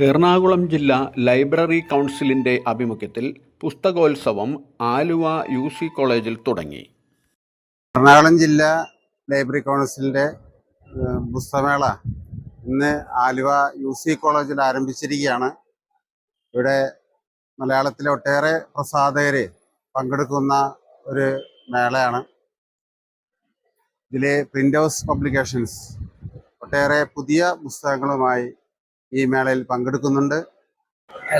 എറണാകുളം ജില്ലാ ലൈബ്രറി കൗൺസിലിന്റെ ആഭിമുഖ്യത്തിൽ പുസ്തകോത്സവം ആലുവ യു.സി. കോളേജിൽ തുടങ്ങി. എറണാകുളം ജില്ലാ ലൈബ്രറി കൗൺസിലിന്റെ പുസ്തകമേള ഇന്ന് ആലുവ യു.സി. കോളേജിൽ ആരംഭിച്ചിരിക്കുകയാണ്. ഇവിടെ മലയാളത്തിലെ ഒട്ടേറെ പ്രസാധകര് പങ്കെടുക്കുന്ന ഒരു മേളയാണ്. ഇതിലെ പ്രിന്റ് ഹൗസ് പബ്ലിക്കേഷൻസ് ഒട്ടേറെ പുതിയ പുസ്തകങ്ങളുമായി ഈ മേളയിൽ പങ്കെടുക്കുന്നുണ്ട്.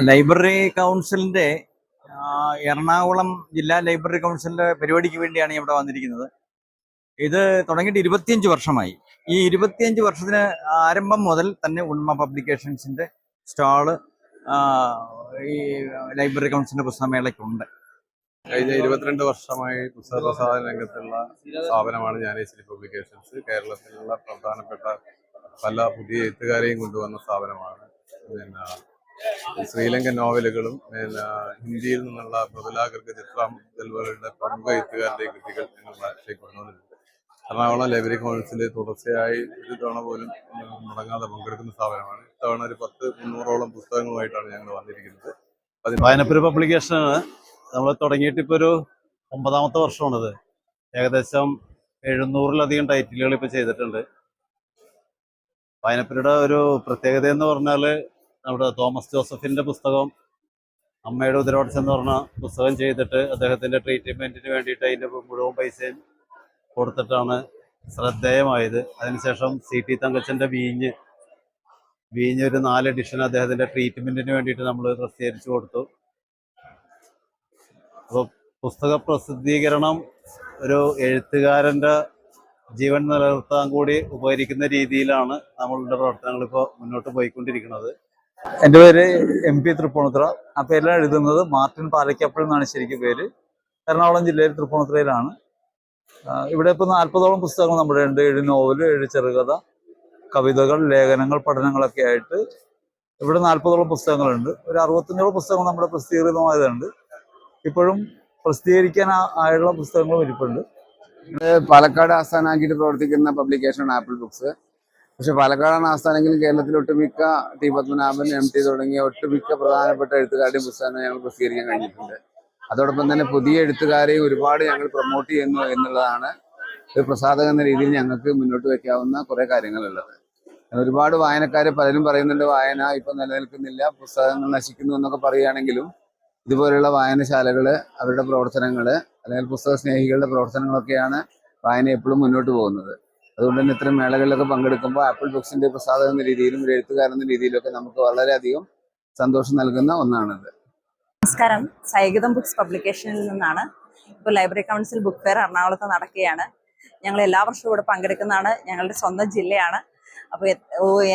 ലൈബ്രറി കൗൺസിലിന്റെ എറണാകുളം ജില്ലാ ലൈബ്രറി കൗൺസിലിന്റെ പരിപാടിക്ക് വേണ്ടിയാണ് ഇവിടെ വന്നിരിക്കുന്നത്. ഇത് തുടങ്ങിയിട്ട് 25 വർഷമായി. ഈ 25 വർഷത്തിന് ആരംഭം മുതൽ തന്നെ ഉണ്മ പബ്ലിക്കേഷൻസിന്റെ സ്റ്റാള് ഈ ലൈബ്രറി കൗൺസിലിന്റെ പുസ്തകമേളയ്ക്കുണ്ട്. കഴിഞ്ഞ 22 വർഷമായി പുസ്തക പ്രസാധന രംഗത്തുള്ള സ്ഥാപനമാണ് ജ്ഞാനേശ്വരി പബ്ലിക്കേഷൻസ്. കേരളത്തിലുള്ള പ്രധാനപ്പെട്ട പല പുതിയ എഴുത്തുകാരെയും കൊണ്ടുവന്ന സ്ഥാപനമാണ്. ശ്രീലങ്കൻ നോവലുകളും ഹിന്ദിയിൽ നിന്നുള്ള മൃദുലാകൃതി ചിത്രങ്ങളുടെ പ്രമുഖ എഴുത്തുകാരുടെ കൃതികൾ ഞങ്ങൾ ഭാഷയ്ക്ക് കൊണ്ടുവന്നിട്ടുണ്ട്. എറണാകുളം ലൈബ്രറി കൗൺസിൽ തുടർച്ചയായി ഒരു തവണ പോലും മുടങ്ങാതെ പങ്കെടുക്കുന്ന സ്ഥാപനമാണ്. ഇത്തവണ ഒരു 100-300ഓളം പുസ്തകങ്ങളുമായിട്ടാണ് ഞങ്ങൾ വന്നിരിക്കുന്നത്. വായനപ്പുര പബ്ലിക്കേഷനാണ് നമ്മൾ തുടങ്ങിയിട്ട് ഇപ്പോൾ ഒരു 9ാമത്തെ വർഷമാണിത്. ഏകദേശം 700-ലധികം ടൈറ്റിലുകൾ ഇപ്പോൾ ചെയ്തിട്ടുണ്ട്. വായനപ്പുരയുടെ ഒരു പ്രത്യേകത എന്ന് പറഞ്ഞാൽ നമ്മുടെ തോമസ് ജോസഫിന്റെ പുസ്തകം അമ്മയുടെ ഉദരവാട്സം എന്ന് പറഞ്ഞ പുസ്തകം ചെയ്തിട്ട് അദ്ദേഹത്തിന്റെ ട്രീറ്റ്മെന്റിന് വേണ്ടിയിട്ട് അതിന്റെ മുഴുവൻ പൈസയും കൊടുത്തിട്ടാണ് ശ്രദ്ധേയമായത്. അതിനുശേഷം CT തങ്കച്ചന്റെ വീഞ്ഞ് ഒരു 4 എഡിഷൻ അദ്ദേഹത്തിന്റെ ട്രീറ്റ്മെന്റിന് വേണ്ടിയിട്ട് നമ്മൾ പ്രസിദ്ധീകരിച്ചു കൊടുത്തു. അപ്പോൾ പുസ്തക പ്രസിദ്ധീകരണം ഒരു എഴുത്തുകാരന്റെ ജീവൻ നിലനിർത്താൻ കൂടി ഉപകരിക്കുന്ന രീതിയിലാണ് നമ്മളുടെ പ്രവർത്തനങ്ങൾ ഇപ്പോൾ മുന്നോട്ട് പോയിക്കൊണ്ടിരിക്കുന്നത്. എൻ്റെ പേര് MP തൃപ്പൂണിത്തുറ. ആ പേരിലാണ് എഴുതുന്നത്. മാർട്ടിൻ പാലക്കപ്പൾ എന്നാണ് ശരിക്കും പേര്. എറണാകുളം ജില്ലയിൽ തൃപ്പൂണിത്തുറയിലാണ്. ഇവിടെ ഇപ്പോൾ 40ഓളം പുസ്തകങ്ങൾ നമ്മുടെ ഉണ്ട്. 7 നോവൽ, 7 ചെറുകഥ, കവിതകൾ, ലേഖനങ്ങൾ, പഠനങ്ങളൊക്കെ ആയിട്ട് ഇവിടെ 40ഓളം പുസ്തകങ്ങളുണ്ട്. ഒരു 65ഓളം പുസ്തകങ്ങൾ നമ്മുടെ പ്രസിദ്ധീകൃതമായതുണ്ട്. ഇപ്പോഴും പ്രസിദ്ധീകരിക്കാൻ ആയുള്ള പുസ്തകങ്ങളും ഇരിപ്പുണ്ട്. പാലക്കാട് ആസ്ഥാനമാക്കിയിട്ട് പ്രവർത്തിക്കുന്ന പബ്ലിക്കേഷനാണ് ആപ്പിൾ ബുക്സ്. പക്ഷെ പാലക്കാടാണ് ആസ്ഥാനമെങ്കിലും കേരളത്തിൽ ഒട്ടുമിക്ക ടി പത്മനാഭൻ, MT തുടങ്ങിയ ഒട്ടുമിക്ക പ്രധാനപ്പെട്ട എഴുത്തുകാരുടെയും പുസ്തകങ്ങൾ ഞങ്ങൾ പ്രസിദ്ധീകരിക്കാൻ കഴിഞ്ഞിട്ടുണ്ട്. അതോടൊപ്പം തന്നെ പുതിയ എഴുത്തുകാരെയും ഒരുപാട് ഞങ്ങൾ പ്രൊമോട്ട് ചെയ്യുന്നു എന്നുള്ളതാണ് ഒരു പ്രസാധകൻ എന്ന രീതിയിൽ ഞങ്ങൾക്ക് മുന്നോട്ട് വയ്ക്കാവുന്ന കുറേ കാര്യങ്ങളുള്ളത്. ഒരുപാട് വായനക്കാർ പലരും പറയുന്നുണ്ട് വായന ഇപ്പം നിലനിൽക്കുന്നില്ല, പുസ്തകങ്ങൾ നശിക്കുന്നു എന്നൊക്കെ പറയുകയാണെങ്കിലും ഇതുപോലെയുള്ള വായനശാലകൾ, അവരുടെ പ്രവർത്തനങ്ങൾ അല്ലെങ്കിൽ പുസ്തക സ്നേഹികളുടെ പ്രവർത്തനങ്ങളൊക്കെയാണ് വായന എപ്പോഴും മുന്നോട്ട് പോകുന്നത്. അതുകൊണ്ട് തന്നെ ഇത്തരം മേളകളിലൊക്കെ പങ്കെടുക്കുമ്പോൾ ആപ്പിൾ ബുക്സിന്റെ പ്രസാധകൻ എന്ന രീതിയിലും ഒരു എഴുത്തുകാരെന്ന രീതിയിലൊക്കെ നമുക്ക് വളരെയധികം സന്തോഷം നൽകുന്ന ഒന്നാണിത്. നമസ്കാരം. സൈഗതം ബുക്സ് പബ്ലിക്കേഷനിൽ നിന്നാണ്. ഇപ്പോൾ ലൈബ്രറി കൗൺസിൽ ബുക്ക് ഫെയർ എറണാകുളത്ത് നടക്കുകയാണ്. ഞങ്ങൾ എല്ലാ വർഷവും ഇവിടെ പങ്കെടുക്കുന്നതാണ്. ഞങ്ങളുടെ സ്വന്തം ജില്ലയാണ്. അപ്പോൾ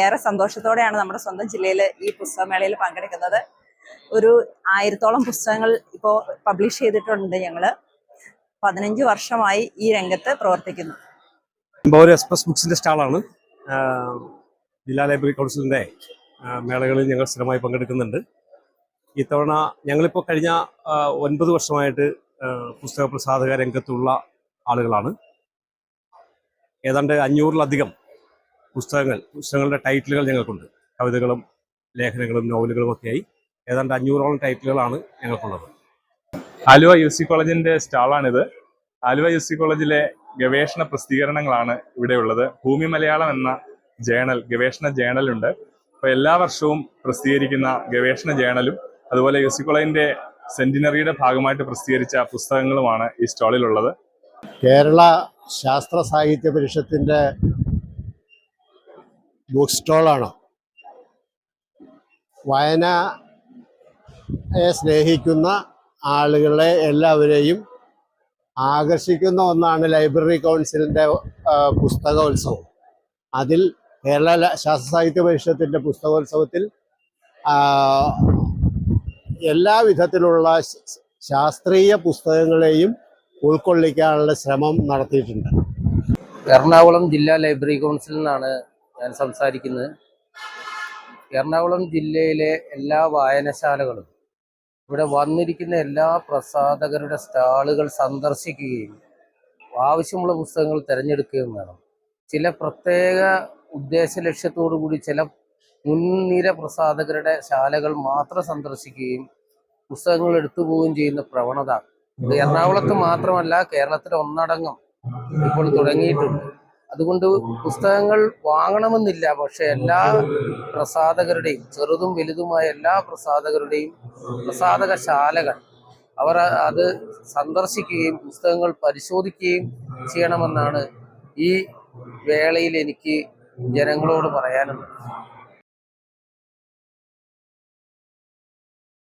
ഏറെ സന്തോഷത്തോടെയാണ് നമ്മുടെ സ്വന്തം ജില്ലയിൽ ഈ പുസ്തകമേളയിൽ പങ്കെടുക്കുന്നത്. ഒരു 1000ഓളം പുസ്തകങ്ങൾ ഇപ്പോൾ പബ്ലിഷ് ചെയ്തിട്ടുണ്ട്. ഞങ്ങൾ 15 വർഷമായി ഈ രംഗത്ത് പ്രവർത്തിക്കുന്നു. ഒരു എക്സ്പ്രസ് ബുക്സിന്റെ സ്റ്റാളാണ്. ജില്ലാ ലൈബ്രറി കൗൺസിലിന്റെ മേളകളിൽ ഞങ്ങൾ സ്ഥിരമായി പങ്കെടുക്കുന്നുണ്ട്. ഇത്തവണ ഞങ്ങളിപ്പോൾ കഴിഞ്ഞ 9 വർഷമായിട്ട് പുസ്തക പ്രസാധക രംഗത്തുള്ള ആളുകളാണ്. ഏതാണ്ട് 500-ലധികം പുസ്തകങ്ങളുടെ ടൈറ്റിലുകൾ ഞങ്ങൾക്കുണ്ട്. കവിതകളും ലേഖനങ്ങളും നോവലുകളും ഒക്കെയായി ഏതാണ്ട് 500ഓളം ടൈറ്റിലുകളാണ് ഞങ്ങൾക്കുള്ളത്. ആലുവ UC കോളേജിന്റെ സ്റ്റാളാണിത്. ആലുവ UC കോളേജിലെ ഗവേഷണ പ്രസിദ്ധീകരണങ്ങളാണ് ഇവിടെയുള്ളത്. ഭൂമി മലയാളം എന്ന ഗവേഷണ ജേണലുണ്ട്. അപ്പോൾ എല്ലാ വർഷവും പ്രസിദ്ധീകരിക്കുന്ന ഗവേഷണ ജേണലും അതുപോലെ UC കോളേജിന്റെ സെന്റിനറിയുടെ ഭാഗമായിട്ട് പ്രസിദ്ധീകരിച്ച പുസ്തകങ്ങളുമാണ് ഈ സ്റ്റാളിലുള്ളത്. കേരള ശാസ്ത്ര സാഹിത്യ പരിഷത്തിന്റെ ബുക്ക് സ്റ്റാളാണ്. വായനയെ സ്നേഹിക്കുന്ന ആളുകളെ എല്ലാവരെയും ആകർഷിക്കുന്ന ഒന്നാണ് ലൈബ്രറി കൗൺസിലിന്റെ പുസ്തകോത്സവം. അതിൽ കേരള ശാസ്ത്ര സാഹിത്യ പരിഷത്തിന്റെ പുസ്തകോത്സവത്തിൽ എല്ലാ വിധത്തിലുള്ള ശാസ്ത്രീയ പുസ്തകങ്ങളെയും ഉൾക്കൊള്ളിക്കാനുള്ള ശ്രമം നടത്തിയിട്ടുണ്ട്. എറണാകുളം ജില്ലാ ലൈബ്രറി കൗൺസിലിൽ നിന്നാണ് ഞാൻ സംസാരിക്കുന്നത്. എറണാകുളം ജില്ലയിലെ എല്ലാ വായനശാലകളും ഇവിടെ വന്നിരിക്കുന്ന എല്ലാ പ്രസാധകരുടെ സ്റ്റാളുകൾ സന്ദർശിക്കുകയും ആവശ്യമുള്ള പുസ്തകങ്ങൾ തിരഞ്ഞെടുക്കുകയും വേണം. ചില പ്രത്യേക ഉദ്ദേശ ലക്ഷ്യത്തോടു കൂടി ചില മുൻനിര പ്രസാധകരുടെ ശാലകൾ മാത്രം സന്ദർശിക്കുകയും പുസ്തകങ്ങൾ എടുത്തു പോവുകയും ചെയ്യുന്ന പ്രവണത ഇത് എറണാകുളത്ത് മാത്രമല്ല കേരളത്തിൽ ഒന്നടങ്കം ഇപ്പോൾ തുടങ്ങിയിട്ടുണ്ട്. അതുകൊണ്ട് പുസ്തകങ്ങൾ വാങ്ങണമെന്നില്ല, പക്ഷെ എല്ലാ പ്രസാധകരുടെയും ചെറുതും വലുതുമായ എല്ലാ പ്രസാധകരുടെയും പ്രസാധകശാലകൾ അവർ അത് സന്ദർശിക്കുകയും പുസ്തകങ്ങൾ പരിശോധിക്കുകയും ചെയ്യണമെന്നാണ് ഈ വേളയിൽ എനിക്ക് ജനങ്ങളോട് പറയാനുള്ളത്.